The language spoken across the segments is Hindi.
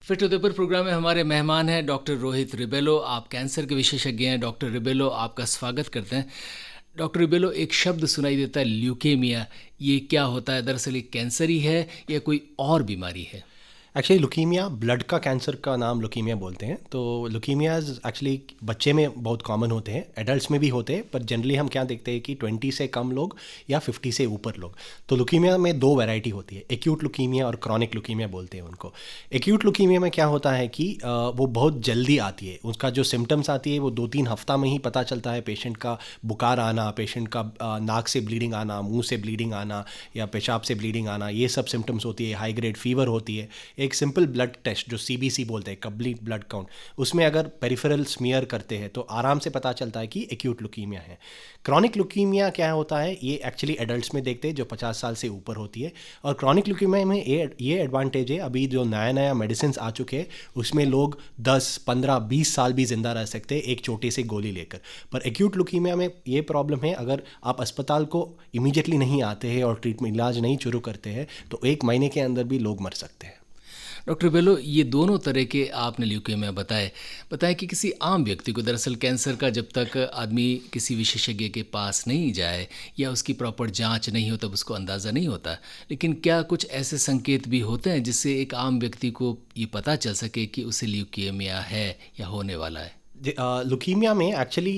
फिट उदयपुर प्रोग्राम में हमारे मेहमान हैं डॉक्टर रोहित रिबेलो। आप कैंसर के विशेषज्ञ हैं। डॉक्टर रिबेलो, आपका स्वागत करते हैं। डॉक्टर रिबेलो, एक शब्द सुनाई देता है ल्यूकेमिया। ये क्या होता है? दरअसल ये कैंसर ही है या कोई और बीमारी है? एक्चुअली लुकीमिया, ब्लड का कैंसर का नाम लुकीमिया बोलते हैं। तो लुकीमियाज एक्चुअली बच्चे में बहुत कॉमन होते हैं, एडल्ट्स में भी होते हैं, पर जनरली हम क्या देखते हैं कि 20 से कम लोग या 50 से ऊपर लोग। तो लुकीमिया में दो वैरायटी होती है, एक्यूट लुकीमिया और क्रॉनिक लुकीमिया बोलते हैं उनको। एक्यूट लुकीमिया में क्या होता है कि वो बहुत जल्दी आती है, उसका जो सिम्टम्स आती है वो 2-3 हफ्ता में ही पता चलता है। पेशेंट का बुखार आना, पेशेंट का नाक से ब्लीडिंग आना, मुंह से ब्लीडिंग आना या पेशाब से ब्लीडिंग आना, ये सब सिम्टम्स होती है। हाई ग्रेड फीवर होती है। एक सिंपल ब्लड टेस्ट जो सीबीसी बोलते हैं, कंप्लीट ब्लड काउंट, उसमें अगर पेरिफेरल स्मीयर करते हैं तो आराम से पता चलता है कि एक्यूट लुकीमिया है। क्रॉनिक लुकीमिया क्या होता है, ये एक्चुअली एडल्ट्स में देखते हैं जो 50 साल से ऊपर होती है। और क्रॉनिक लुकीमिया में ये एडवांटेज है, अभी जो नया नया मेडिसिन आ चुके हैं उसमें लोग 10, 15, 20 साल भी जिंदा रह सकते हैं एक छोटी सी गोली लेकर। पर एक्यूट लुकीमिया में ये प्रॉब्लम है, अगर आप अस्पताल को इमीडिएटली नहीं आते हैं और ट्रीटमेंट इलाज नहीं शुरू करते हैं तो 1 महीने के अंदर भी लोग मर सकते हैं। डॉक्टर रिबेलो, ये दोनों तरह के आपने ल्यूकेमिया बताए कि किसी आम व्यक्ति को दरअसल कैंसर का जब तक आदमी किसी विशेषज्ञ के पास नहीं जाए या उसकी प्रॉपर जांच नहीं हो तब उसको अंदाज़ा नहीं होता। लेकिन क्या कुछ ऐसे संकेत भी होते हैं जिससे एक आम व्यक्ति को ये पता चल सके कि उसे ल्यूकेमिया है या होने वाला है? लुकीमिया में एक्चुअली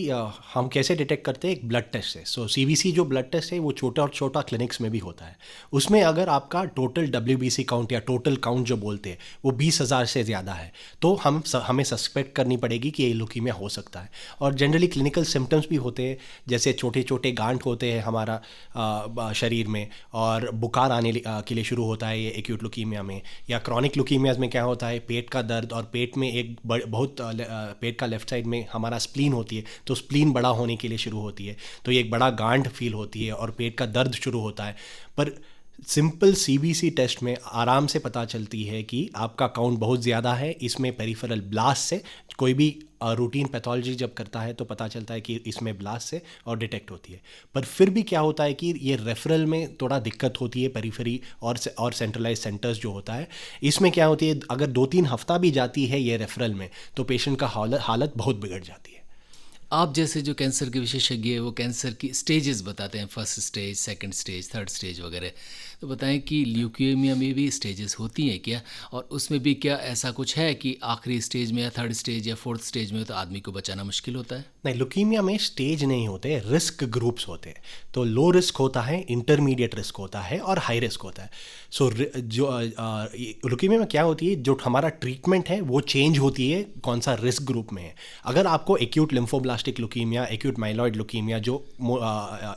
हम कैसे डिटेक्ट करते हैं, एक ब्लड टेस्ट है। सो सीबीसी जो ब्लड टेस्ट है वो छोटा और छोटा क्लिनिक्स में भी होता है। उसमें अगर आपका टोटल डब्ल्यूबीसी काउंट या टोटल काउंट जो बोलते हैं वो 20,000 से ज़्यादा है तो हमें सस्पेक्ट करनी पड़ेगी कि ये लुकीमिया हो सकता है। और जनरली क्लिनिकल सिम्टम्स भी होते हैं, जैसे छोटे छोटे गांठ होते हैं हमारा शरीर में, और बुखार आने के लिए शुरू होता है ये एक्यूट लुकीमिया में। या क्रॉनिक लुकीमियाज में क्या होता है, पेट का दर्द, और पेट में एक बहुत पेट का लेफ्ट साइड में हमारा स्प्लीन होती है तो स्प्लीन बड़ा होने के लिए शुरू होती है, तो ये एक बड़ा गांठ फील होती है और पेट का दर्द शुरू होता है। पर सिंपल सीबीसी टेस्ट में आराम से पता चलती है कि आपका काउंट बहुत ज़्यादा है। इसमें पेरिफेरल ब्लास्ट से कोई भी रूटीन पैथोलॉजी जब करता है तो पता चलता है कि इसमें ब्लास्ट से और डिटेक्ट होती है। पर फिर भी क्या होता है कि ये रेफरल में थोड़ा दिक्कत होती है, पेरिफेरी और सेंट्रलाइज सेंटर्स जो होता है इसमें क्या होती है, अगर 2-3 हफ्ता भी जाती है ये रेफरल में तो पेशेंट का हालत बहुत बिगड़ जाती है। आप जैसे जो कैंसर के विशेषज्ञ हैं वो कैंसर की स्टेजेस बताते हैं, first stage, second stage, third stage वगैरह। तो बताएं कि ल्यूकेमिया में भी स्टेजेस होती हैं क्या, और उसमें भी क्या ऐसा कुछ है कि आखिरी स्टेज में या थर्ड स्टेज या फोर्थ स्टेज में तो आदमी को बचाना मुश्किल होता है? नहीं, लुकीमिया में स्टेज नहीं होते, रिस्क ग्रुप्स होते हैं। तो लो रिस्क होता है, इंटरमीडिएट रिस्क होता है और हाई रिस्क होता है। सो जो लुकीमिया में क्या होती है, जो हमारा ट्रीटमेंट है वो चेंज होती है कौन सा रिस्क ग्रुप में है। अगर आपको acute lymphoblastic leukaemia, acute myeloid leukaemia, जो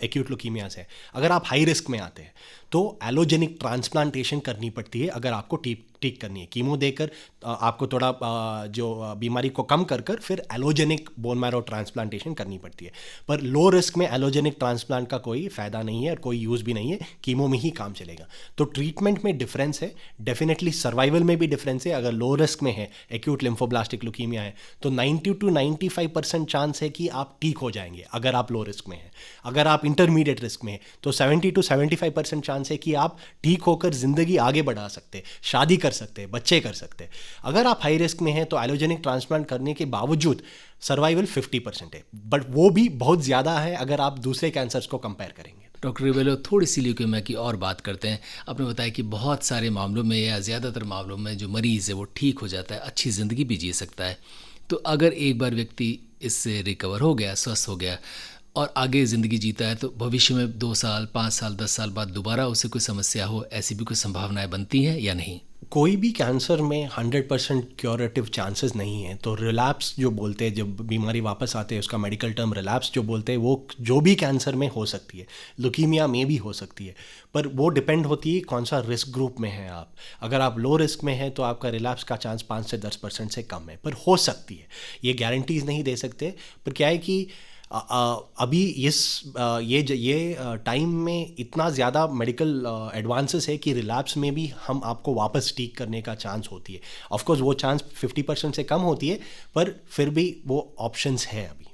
एक्यूट लुकीमिया से अगर आप हाई रिस्क में आते हैं तो एलोजेनिक ट्रांसप्लांटेशन करनी पड़ती है। अगर आपको ठीक करनी है, कीमो देकर आपको थोड़ा जो बीमारी को कम कर फिर एलोजेनिक बोन मैरो ट्रांसप्लांटेशन करनी पड़ती है। पर लो रिस्क में एलोजेनिक ट्रांसप्लांट का कोई फ़ायदा नहीं है और कोई यूज़ भी नहीं है, कीमो में ही काम चलेगा। तो ट्रीटमेंट में डिफरेंस है, डेफिनेटली सर्वाइवल में भी डिफरेंस है। अगर लो रिस्क में है, एक्यूट लिम्फोब्लास्टिक लुकीमिया है, तो 90 to 95% चांस है कि आप ठीक हो जाएंगे अगर आप लो रिस्क में हैं। अगर आप इंटरमीडिएट रिस्क में हैं तो 70 to 75% चांस है कि आप ठीक होकर ज़िंदगी आगे बढ़ा सकते, शादी कर सकते हैं, बच्चे कर सकते हैं। अगर आप हाई रिस्क में हैं तो एलोजेनिक ट्रांसप्लांट करने के बावजूद सर्वाइवल 50% है, बट वो भी बहुत ज़्यादा है अगर आप दूसरे कैंसर्स को कंपेयर करेंगे। डॉक्टर रिबेलो, थोड़ी सी ल्यूकेमिया की और बात करते हैं। आपने बताया कि बहुत सारे मामलों में या ज़्यादातर मामलों में जो मरीज़ है वो ठीक हो जाता है, अच्छी ज़िंदगी भी जी सकता है। तो अगर एक बार व्यक्ति इससे रिकवर हो गया, स्वस्थ हो गया और आगे ज़िंदगी जीता है, तो भविष्य में 2 साल, 5 साल, 10 साल बाद दोबारा उसे कोई समस्या हो, ऐसी भी कोई संभावनाएं बनती हैं या नहीं? कोई भी कैंसर में 100% क्योरेटिव चांसेस नहीं है। तो रिलैप्स जो बोलते हैं, जब बीमारी वापस आते हैं, उसका मेडिकल टर्म रिलैप्स जो बोलते हैं, वो जो भी कैंसर में हो सकती है, लुकीमिया में भी हो सकती है। पर वो डिपेंड होती है कौन सा रिस्क ग्रुप में है आप। अगर आप लो रिस्क में हैं तो आपका रिलैप्स का चांस 5 से 10% से कम है, पर हो सकती है। ये गारंटीज नहीं दे सकते, पर क्या है कि अभी ये टाइम में इतना ज़्यादा मेडिकल एडवांसेस है कि रिलैप्स में भी हम आपको वापस ठीक करने का चांस होती है। ऑफ कोर्स वो चांस 50% से कम होती है, पर फिर भी वो ऑप्शंस है अभी।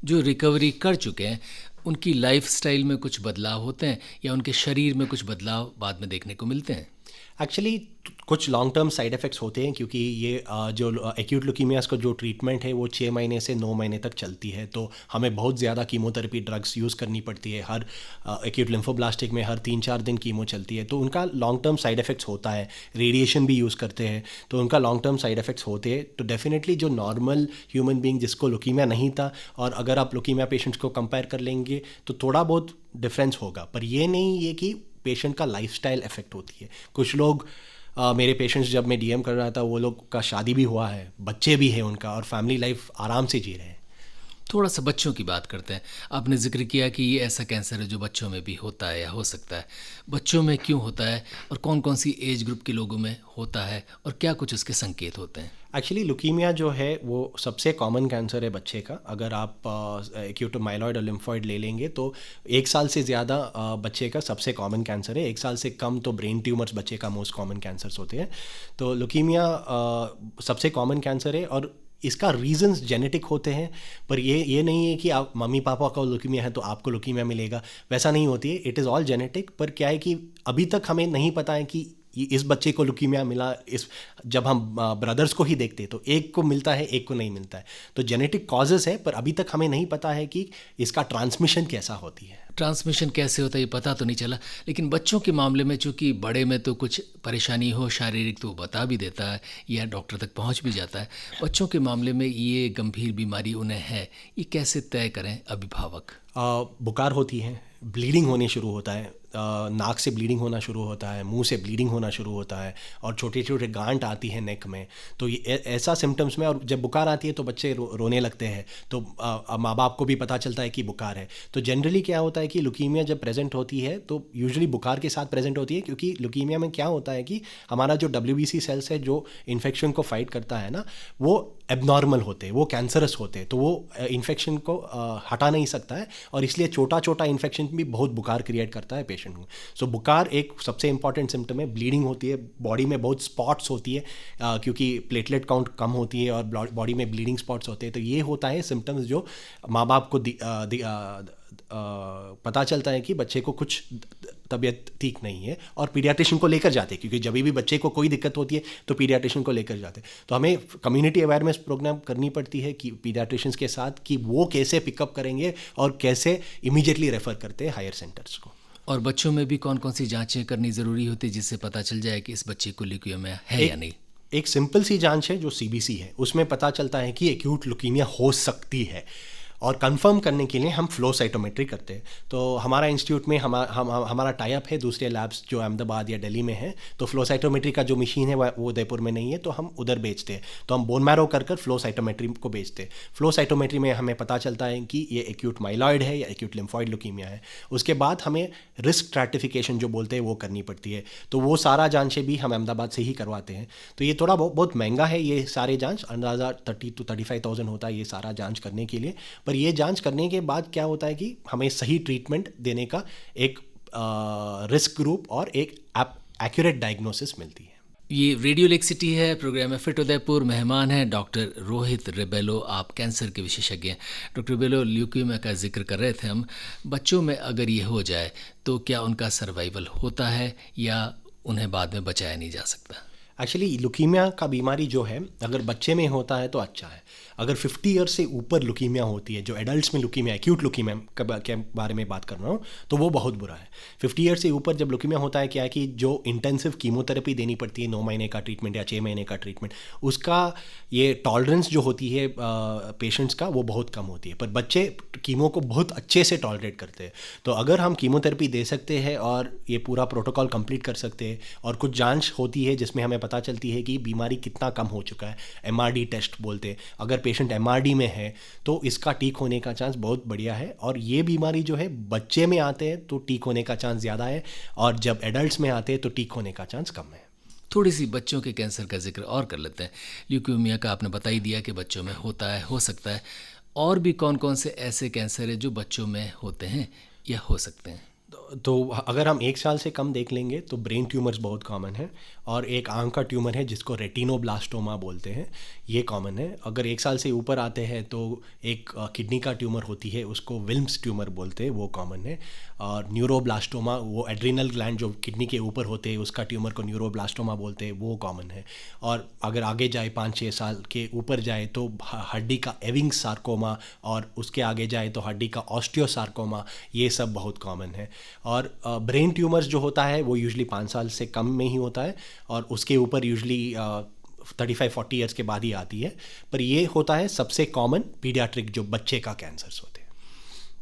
जो रिकवरी कर चुके हैं उनकी लाइफस्टाइल में कुछ बदलाव होते हैं या उनके शरीर में कुछ बदलाव बाद में देखने को मिलते हैं? एक्चुअली कुछ लॉन्ग टर्म साइड इफ़ेक्ट्स होते हैं, क्योंकि ये जो एक्यूट ल्यूकीमियास का जो ट्रीटमेंट है वो 6 महीने से 9 महीने तक चलती है। तो हमें बहुत ज़्यादा कीमोथेरेपी ड्रग्स यूज़ करनी पड़ती है। हर एक्यूट लिम्फोब्लास्टिक में हर 3-4 दिन कीमो चलती है, तो उनका लॉन्ग टर्म साइड इफ़ेक्ट्स होता है। रेडिएशन भी यूज़ करते हैं, तो उनका लॉन्ग टर्म साइड इफ़ेक्ट्स होते हैं। तो डेफिनेटली जो नॉर्मल ह्यूमन बीइंग जिसको ल्यूकीमिया नहीं था, और अगर आप ल्यूकीमिया पेशेंट्स को कंपेयर कर लेंगे तो थोड़ा बहुत डिफरेंस होगा, पर ये नहीं है कि पेशेंट का लाइफस्टाइल इफेक्ट होती है। कुछ लोग मेरे पेशेंट्स जब मैं डीएम कर रहा था, वो लोग का शादी भी हुआ है, बच्चे भी हैं उनका, और फैमिली लाइफ आराम से जी रहे हैं। थोड़ा सा बच्चों की बात करते हैं। आपने जिक्र किया कि ये ऐसा कैंसर है जो बच्चों में भी होता है या हो सकता है। बच्चों में क्यों होता है और कौन कौन सी एज ग्रुप के लोगों में होता है और क्या कुछ उसके संकेत होते हैं? एक्चुअली ल्यूकीमिया जो है वो सबसे कॉमन कैंसर है बच्चे का। अगर आप एक्यूट माइलॉइड और लिम्फॉइड ले लेंगे तो 1 साल से ज़्यादा बच्चे का सबसे कॉमन कैंसर है। 1 साल से कम तो ब्रेन ट्यूमर्स बच्चे का मोस्ट कॉमन कैंसर्स होते हैं। तो ल्यूकीमिया सबसे कॉमन कैंसर है, और इसका रीजंस जेनेटिक होते हैं। पर ये नहीं है कि आप मम्मी पापा का ल्यूकीमिया है तो आपको ल्यूकीमिया मिलेगा, वैसा नहीं होती है। It is all genetic. पर क्या है कि अभी तक हमें नहीं पता है कि इस बच्चे को ल्यूकीमिया मिला। जब हम ब्रदर्स को ही देखते हैं तो एक को मिलता है, एक को नहीं मिलता है। तो जेनेटिक कॉजेज़ है, पर अभी तक हमें नहीं पता है कि इसका ट्रांसमिशन कैसा होती है। ट्रांसमिशन कैसे होता है ये पता तो नहीं चला, लेकिन बच्चों के मामले में चूंकि बड़े में तो कुछ परेशानी हो शारीरिक तो वो बता भी देता है या डॉक्टर तक पहुंच भी जाता है। बच्चों के मामले में ये गंभीर बीमारी उन्हें है, ये कैसे तय करें अभिभावक? बुखार होती है, ब्लीडिंग होने शुरू होता है, नाक से ब्लीडिंग होना शुरू होता है, मुंह से ब्लीडिंग होना शुरू होता है, और छोटे छोटे गांठ आती है नेक में। तो ये ऐसा सिम्टम्स में, और जब बुखार आती है तो बच्चे रोने लगते हैं। तो माँ बाप को भी पता चलता है कि बुखार है। तो जनरली क्या होता है कि ल्यूकीमिया जब प्रेजेंट होती है तो यूजुअली बुखार के साथ प्रेजेंट होती है, क्योंकि ल्यूकीमिया में क्या होता है कि हमारा जो WBC सेल्स है जो इन्फेक्शन को फाइट करता है ना, वो एबनॉर्मल होते हैं, वो कैंसरस होते हैं। तो वो इन्फेक्शन को हटा नहीं सकता है, और इसलिए छोटा छोटा इन्फेक्शन भी बहुत बुखार क्रिएट करता है पेशेंट को। सो बुखार एक सबसे इंपॉर्टेंट सिम्टम है। ब्लीडिंग होती है, बॉडी में बहुत स्पॉट्स होती है, क्योंकि प्लेटलेट काउंट कम होती है और बॉडी में ब्लीडिंग स्पॉट्स होते हैं। तो ये होता है सिम्टम्स जो माँ बाप को पता चलता है कि बच्चे को कुछ तबीयत ठीक नहीं है, और पीडियाट्रिशियन को लेकर जाते हैं, क्योंकि जब भी बच्चे को कोई दिक्कत होती है तो पीडियाट्रिशियन को लेकर जाते हैं। तो हमें कम्युनिटी अवेयरनेस प्रोग्राम करनी पड़ती है कि पीडियाट्रिशियंस के साथ, कि वो कैसे पिकअप करेंगे और कैसे इमीडिएटली रेफर करते हैं हायर सेंटर्स को। और बच्चों में भी कौन कौन सी जांचें करनी ज़रूरी होती है जिससे पता चल जाए कि इस बच्चे को ल्यूकीमिया है या नहीं? एक सिंपल सी जांच है जो CBC है, उसमें पता चलता है कि एक्यूट ल्यूकीमिया हो सकती है, और कंफर्म करने के लिए हम फ्लो साइटोमेट्री करते हैं। तो हमारा इंस्टीट्यूट में हमारा टाई अप है दूसरे लैब्स जो अहमदाबाद या दिल्ली में है। तो फ्लो साइटोमेट्री का जो मशीन है वो उदयपुर में नहीं है, तो हम उधर बेचते हैं। तो हम बोन मैरो कर फ्लो साइटोमेट्री को बेचते हैं। फ्लो साइटोमेट्री में हमें पता चलता है कि ये एक्यूट माइलॉइड है या एक्यूट लिम्फॉइड ल्यूकीमिया है। उसके बाद हमें रिस्क स्ट्रैटिफिकेशन जो बोलते हैं वो करनी पड़ती है। तो वो सारा जांचें भी हम अहमदाबाद से ही करवाते हैं। तो ये थोड़ा बहुत महंगा है, ये सारे जांच अंदाज़ा 30,000 to 35,000 होता है ये सारा जांच करने के लिए। पर ये जांच करने के बाद क्या होता है कि हमें सही ट्रीटमेंट देने का एक रिस्क ग्रुप और एक एक्यूरेट डायग्नोसिस मिलती है। ये रेडियो लेक सिटी है, प्रोग्राम है फिट उदयपुर। मेहमान हैं डॉक्टर रोहित रिबेलो, आप कैंसर के विशेषज्ञ हैं। डॉक्टर रिबेलो, ल्यूकीमिया का जिक्र कर रहे थे हम। बच्चों में अगर ये हो जाए तो क्या उनका सर्वाइवल होता है या उन्हें बाद में बचाया नहीं जा सकता? एक्चुअली ल्यूकीमिया का बीमारी जो है, अगर बच्चे में होता है तो अच्छा है। अगर 50 ईयर्स से ऊपर ल्यूकीमिया होती है, जो एडल्ट्स में ल्यूकीमिया, एक्यूट ल्यूकीमिया के बारे में बात कर रहा हूँ, तो वो बहुत बुरा है। 50 ईयर्स से ऊपर जब ल्यूकीमिया होता है, क्या है कि जो इंटेंसिव कीमोथेरेपी देनी पड़ती है, 9 महीने का ट्रीटमेंट या 6 महीने का ट्रीटमेंट, उसका ये टॉलरेंस जो होती है पेशेंट्स का, वो बहुत कम होती है। पर बच्चे कीमो को बहुत अच्छे से टॉलरेट करते हैं। तो अगर हम कीमोथेरेपी दे सकते हैं और ये पूरा प्रोटोकॉल कंप्लीट कर सकते हैं, और कुछ जांच होती है जिसमें हमें पता चलती है कि बीमारी कितना कम हो चुका है, MRD टेस्ट बोलते हैं। अगर पेशेंट MRD में है तो इसका ठीक होने का चांस बहुत बढ़िया है। और ये बीमारी जो है बच्चे में आते हैं तो ठीक होने का चांस ज़्यादा है, और जब एडल्ट्स में आते हैं तो ठीक होने का चांस कम है। थोड़ी सी बच्चों के कैंसर का जिक्र और कर लेते हैं। ल्यूकीमिया का आपने बता ही दिया कि बच्चों में होता है, हो सकता है। और भी कौन कौन से ऐसे कैंसर है जो बच्चों में होते हैं या हो सकते हैं? तो अगर हम 1 साल से कम देख लेंगे तो ब्रेन ट्यूमर्स बहुत कॉमन है, और एक आंख का ट्यूमर है जिसको रेटिनोब्लास्टोमा बोलते हैं, ये कॉमन है। अगर 1 साल से ऊपर आते हैं तो एक किडनी का ट्यूमर होती है, उसको विल्म्स ट्यूमर बोलते हैं, वो कॉमन है। और न्यूरोब्लास्टोमा, वो एड्रिनल ग्लैंड जो किडनी के ऊपर होते हैं उसका ट्यूमर को न्यूरोब्लास्टोमा बोलते हैं, वो कॉमन है। और अगर आगे जाए 5-6 साल के ऊपर जाए तो हड्डी का एविंग सार्कोमा, और उसके आगे जाए तो हड्डी का ऑस्टियोसार्कोमा, ये सब बहुत कॉमन है। और ब्रेन ट्यूमर्स जो होता है वो यूजली 5 साल से कम में ही होता है, और उसके ऊपर यूजली 35-40 ईयर्स के बाद ही आती है। पर ये होता है सबसे कॉमन पीडियाट्रिक जो बच्चे का कैंसर्स होते हैं।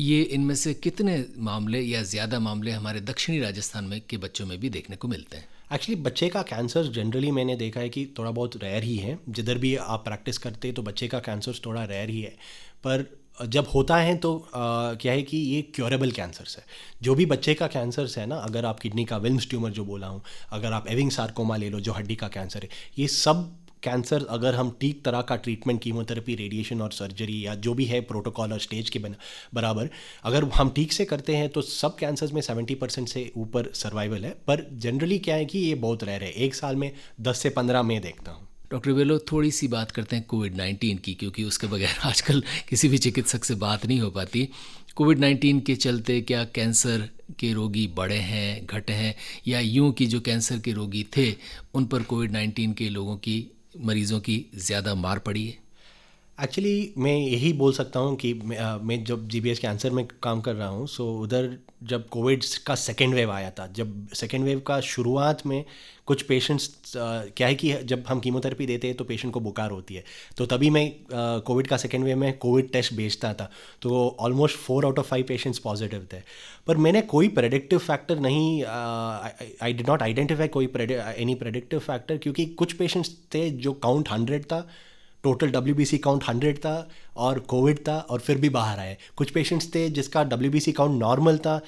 ये इनमें से कितने मामले या ज़्यादा मामले हमारे दक्षिणी राजस्थान में के बच्चों में भी देखने को मिलते हैं? एक्चुअली बच्चे का कैंसर जनरली मैंने देखा है कि थोड़ा बहुत रेयर ही है। जिधर भी आप प्रैक्टिस करते हैं तो बच्चे का कैंसर थोड़ा रेयर ही है। पर जब होता है तो क्या है कि ये क्योरेबल कैंसर्स है। जो भी बच्चे का कैंसर्स है ना, अगर आप किडनी का विल्म्स ट्यूमर जो बोला हूँ, अगर आप एविंग सार्कोमा ले लो जो हड्डी का कैंसर है, ये सब कैंसर अगर हम ठीक तरह का ट्रीटमेंट, कीमोथेरेपी, रेडिएशन और सर्जरी या जो भी है प्रोटोकॉल और स्टेज के बराबर अगर हम ठीक से करते हैं तो सब कैंसर्स में 70% से ऊपर सर्वाइवल है। पर जनरली क्या है कि ये बहुत रेयर है, 1 साल में 10 से 15 मैं देखता हूँ। डॉक्टर वेलो, थोड़ी सी बात करते हैं कोविड-19 की, क्योंकि उसके बगैर आजकल किसी भी चिकित्सक से बात नहीं हो पाती। कोविड-19 के चलते क्या कैंसर के रोगी बढ़े हैं, घटे हैं, या यूं कि जो कैंसर के रोगी थे उन पर कोविड-19 के लोगों की, मरीज़ों की ज़्यादा मार पड़ी है? एक्चुअली मैं यही बोल सकता हूँ कि मैं जब जीबीएस कैंसर में काम कर रहा हूँ, सो उधर जब कोविड का सेकेंड वेव आया था, जब सेकेंड वेव का शुरुआत में कुछ पेशेंट्स क्या है कि जब हम कीमोथेरेपी देते हैं तो पेशेंट को बुखार होती है, तो तभी मैं कोविड का सेकेंड वेव में कोविड टेस्ट भेजता था, तो almost 4 out of 5 patients positive थे। पर मैंने कोई प्रेडिक्टिव फैक्टर नहीं, आई डिड नॉट आइडेंटिफाई कोई एनी प्रेडिक्टिव फैक्टर, क्योंकि कुछ पेशेंट्स थे जो काउंट 100 था, टोटल WBC काउंट 100 था और कोविड था और फिर भी बाहर आए। कुछ पेशेंट्स थे जिसका WBC काउंट नॉर्मल था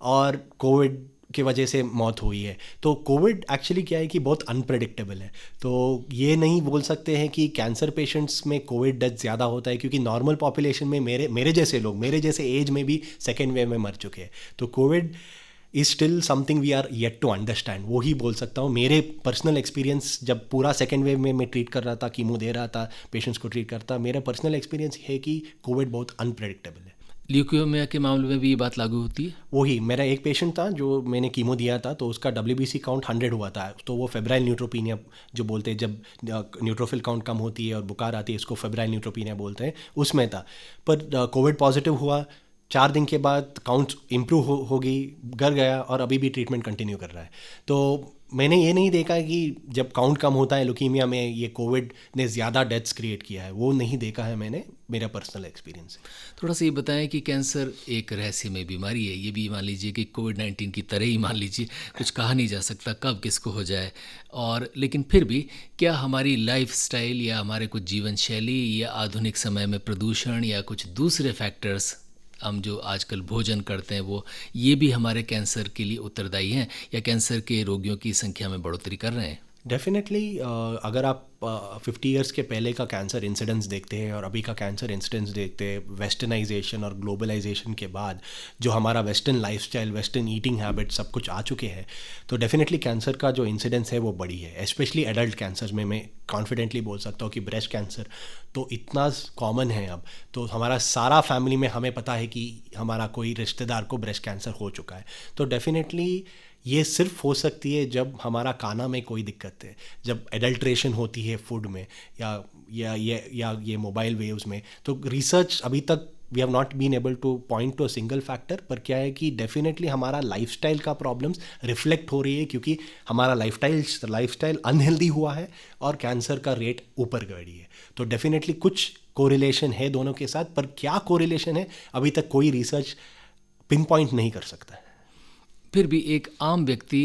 और कोविड की वजह से मौत हुई है। तो कोविड एक्चुअली क्या है कि बहुत अनप्रेडिक्टेबल है। तो ये नहीं बोल सकते हैं कि कैंसर पेशेंट्स में कोविड डेथ ज़्यादा होता है, क्योंकि नॉर्मल पॉपुलेशन में मेरे जैसे लोग, मेरे जैसे एज में भी सेकेंड वेव में मर चुके हैं। तो COVID is still something we are yet to understand, वो ही बोल सकता हूँ। मेरे पर्सनल एक्सपीरियंस जब पूरा सेकेंड वेव में मैं ट्रीट कर रहा था, कीमो दे रहा था, पेशेंट्स को ट्रीट करता, मेरा पर्सनल एक्सपीरियंस है कि कोविड बहुत अनप्रेडिक्टेबल है। ल्यूकेमिया के मामले में भी ये बात लागू होती है? वही, मेरा एक पेशेंट था जो मैंने कीमो दिया था, तो उसका WBC काउंट 100 हुआ था, तो वो फेब्राइल न्यूट्रोपीनिया जो बोलते हैं, जब न्यूट्रोफिल काउंट कम होती है और बुखार आती है, इसको फेब्राइल न्यूट्रोपीनिया बोलते हैं, उसमें था। पर कोविड पॉजिटिव हुआ, 4 दिन के बाद काउंट इम्प्रूव हो गई, घर गया और अभी भी ट्रीटमेंट कंटिन्यू कर रहा है। तो मैंने ये नहीं देखा कि जब काउंट कम होता है ल्यूकीमिया में ये कोविड ने ज़्यादा डेथ्स क्रिएट किया है, वो नहीं देखा है मैंने, मेरा पर्सनल एक्सपीरियंस है। थोड़ा सा ये बताएं कि कैंसर एक रहस्यमय बीमारी है, ये भी मान लीजिए कि कोविड-19 की तरह ही मान लीजिए, कुछ कहा नहीं जा सकता कब किसको हो जाए, और लेकिन फिर भी क्या हमारी लाइफस्टाइल या हमारे कुछ जीवन शैली या आधुनिक समय में प्रदूषण या कुछ दूसरे फैक्टर्स, हम जो आजकल भोजन करते हैं, वो ये भी हमारे कैंसर के लिए उत्तरदायी हैं या कैंसर के रोगियों की संख्या में बढ़ोतरी कर रहे हैं? डेफिनेटली अगर आप 50 इयर्स के पहले का कैंसर इंसिडेंस देखते हैं और अभी का कैंसर इंसिडेंस देखते हैं, वेस्टर्नाइजेशन और ग्लोबलाइजेशन के बाद जो हमारा western lifestyle, western eating habit सब कुछ आ चुके हैं, तो डेफिनेटली कैंसर का जो इंसिडेंस है वो बढ़ी है। स्पेशली एडल्ट कैंसर में मैं कॉन्फिडेंटली बोल सकता हूँ कि ब्रेस्ट कैंसर तो इतना कॉमन है अब, तो हमारा सारा फैमिली में हमें पता है कि हमारा कोई रिश्तेदार को ब्रेस्ट कैंसर हो चुका है। तो डेफिनेटली ये सिर्फ हो सकती है जब हमारा खाना में कोई दिक्कत है, जब एडल्ट्रेशन होती है फूड में या ये मोबाइल वेव्स में। तो रिसर्च अभी तक we have not been able to point to a single factor, पर क्या है कि डेफिनेटली हमारा लाइफस्टाइल का प्रॉब्लम्स रिफ्लेक्ट हो रही है, क्योंकि हमारा लाइफस्टाइल अनहेल्दी हुआ है और कैंसर का रेट ऊपर गई है। तो डेफिनेटली कुछ कोरिलेशन है दोनों के साथ, पर क्या कोरिलेशन है अभी तक कोई रिसर्च पिन पॉइंट नहीं कर सकता है। फिर भी एक आम व्यक्ति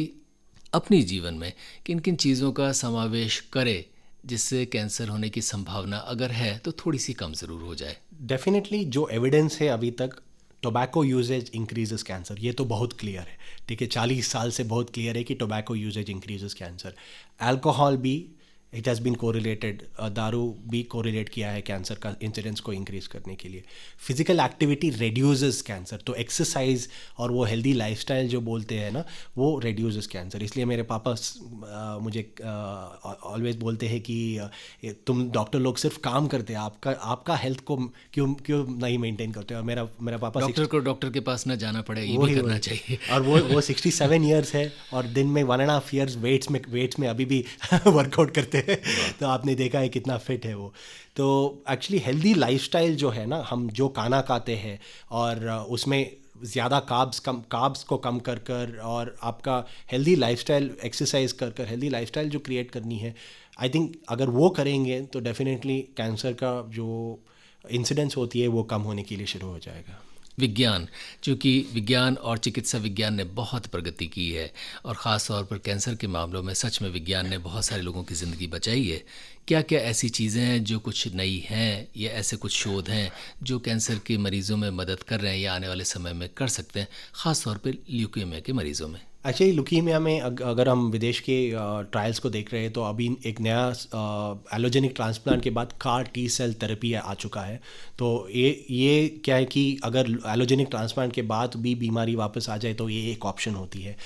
अपने जीवन में किन किन चीज़ों का समावेश करे जिससे कैंसर होने की संभावना अगर है तो थोड़ी सी कम ज़रूर हो जाए? डेफिनेटली जो एविडेंस है अभी तक, टोबैको यूजेज इंक्रीजेस कैंसर, ये तो बहुत क्लियर है। ठीक है, 40 साल से बहुत क्लियर है कि tobacco usage increases cancer. Alcohol भी इट हैज़ बीन कोरिलेटेड, दारू भी कोरिलेट किया है कैंसर का इंसिडेंस को इंक्रीज़ करने के लिए। फिजिकल एक्टिविटी रेड्यूसेस कैंसर, तो एक्सरसाइज और वो हेल्दी लाइफस्टाइल जो बोलते हैं ना, वो रेड्यूसेस कैंसर। इसलिए मेरे पापा मुझे ऑलवेज बोलते हैं कि तुम डॉक्टर लोग सिर्फ काम करते हैं, आपका हेल्थ को क्यों नहीं मेंटेन करते। और मेरा पापा डॉक्टर के पास ना जाना पड़े, ये भी करना चाहिए। और वो 67 ईयर्स है और दिन में 1.5 ईयर्स वेट्स में अभी भी वर्कआउट करते हैं। तो आपने देखा है कितना फिट है वो। तो एक्चुअली हेल्दी लाइफस्टाइल जो है ना, हम जो खाना खाते हैं और उसमें ज़्यादा कार्ब्स को कम कर और आपका हेल्दी लाइफस्टाइल, एक्सरसाइज कर हेल्दी लाइफस्टाइल जो क्रिएट करनी है, आई थिंक अगर वो करेंगे तो डेफिनेटली कैंसर का जो इंसिडेंस होती है वो कम होने के लिए शुरू हो जाएगा। विज्ञान, चूँकि विज्ञान और चिकित्सा विज्ञान ने बहुत प्रगति की है और ख़ास तौर पर कैंसर के मामलों में सच में विज्ञान ने बहुत सारे लोगों की ज़िंदगी बचाई है। क्या क्या ऐसी चीज़ें हैं जो कुछ नई हैं या ऐसे कुछ शोध हैं जो कैंसर के मरीज़ों में मदद कर रहे हैं या आने वाले समय में कर सकते हैं, ख़ास तौर पर ल्यूकेमिया के मरीज़ों में? एक्चुअली लुकीमिया में अगर हम विदेश के ट्रायल्स को देख रहे हैं तो अभी एक नया एलोजेनिक ट्रांसप्लांट के बाद CAR T सेल थेरेपी आ चुका है। तो ये क्या है कि अगर एलोजेनिक ट्रांसप्लांट के बाद भी बीमारी वापस आ जाए तो ये एक ऑप्शन होती है।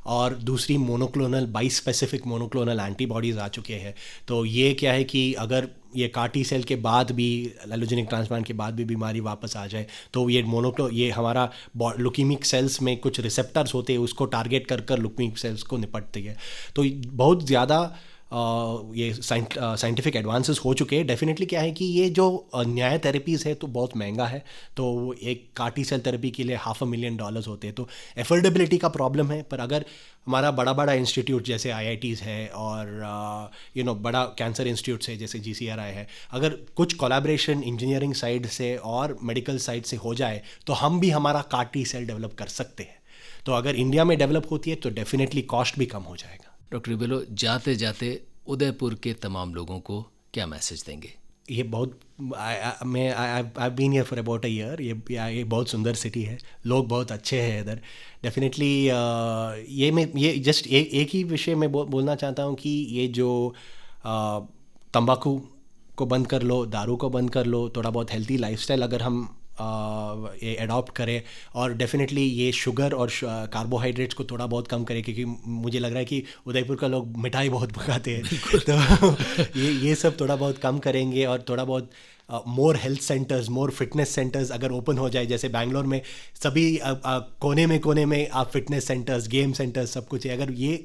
और दूसरी मोनोक्लोनल बाइस्पेसिफिक मोनोक्लोनल एंटीबॉडीज़ आ चुके हैं। तो ये क्या है कि अगर ये CAR T सेल के बाद भी, एलोजेनिक ट्रांसप्लांट के बाद भी बीमारी वापस आ जाए तो ये हमारा लुकीमिक सेल्स में कुछ रिसेप्टर्स होते हैं, उसको टारगेट कर लुकीमिक सेल्स को निपटती है। तो बहुत ज़्यादा ये साइंटिफिक एडवांसेस हो चुके हैं। डेफिनेटली क्या है कि ये जो नया थेरेपीज़ है तो बहुत महंगा है। तो एक CAR T सेल थेरेपी के लिए $500,000 होते हैं। तो एफोर्डेबिलिटी का प्रॉब्लम है। पर अगर हमारा बड़ा इंस्टीट्यूट जैसे IITs है और बड़ा कैंसर इंस्टीट्यूट्स है जैसे GCRI है, अगर कुछ कोलैबोरेशन इंजीनियरिंग साइड से और मेडिकल साइड से हो जाए तो हम भी हमारा CAR T सेल डेवलप कर सकते हैं। तो अगर इंडिया में डेवलप होती है तो डेफिनेटली कॉस्ट भी कम हो जाएगा। डॉक्टर रिबेलो, जाते जाते उदयपुर के तमाम लोगों को क्या मैसेज देंगे? ये बहुत I been here for about a year. ये बहुत सुंदर सिटी है, लोग बहुत अच्छे हैं इधर। डेफिनेटली ये जस्ट एक ही विषय में बोलना चाहता हूँ कि ये जो तंबाकू को बंद कर लो, दारू को बंद कर लो, थोड़ा बहुत हेल्थी लाइफस्टाइल अगर हम ये अडॉप्ट करें और डेफिनेटली ये शुगर और कार्बोहाइड्रेट्स को थोड़ा बहुत कम करें, क्योंकि मुझे लग रहा है कि उदयपुर का लोग मिठाई बहुत पकाते हैं। तो ये सब थोड़ा बहुत कम करेंगे और थोड़ा बहुत मोर हेल्थ सेंटर्स, मोर फिटनेस सेंटर्स अगर ओपन हो जाए, जैसे बैंगलोर में सभी कोने में आप फिटनेस सेंटर्स, गेम सेंटर्स सब कुछ है। अगर ये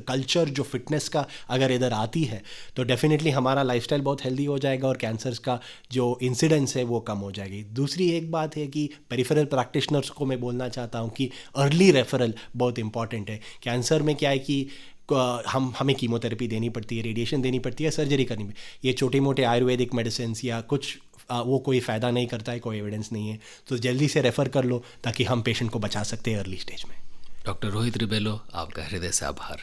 कल्चर जो फिटनेस का अगर इधर आती है तो डेफिनेटली हमारा लाइफस्टाइल बहुत हेल्दी हो जाएगा और कैंसर्स का जो इंसिडेंस है वो कम हो जाएगी। दूसरी एक बात है कि पेरिफेरल प्रैक्टिशनर्स को मैं बोलना चाहता हूँ कि अर्ली रेफरल बहुत इंपॉर्टेंट है। कैंसर में क्या है कि हमें कीमोथेरेपी देनी पड़ती है, रेडिएशन देनी पड़ती है, सर्जरी करनी पड़ती है। ये छोटे मोटे आयुर्वेदिक मेडिसिन या कुछ वो कोई फ़ायदा नहीं करता है, कोई एविडेंस नहीं है। तो जल्दी से रेफ़र कर लो ताकि हम पेशेंट को बचा सकते हैं अर्ली स्टेज में। डॉक्टर रोहित रिबेलो, आपका हृदय से आभार।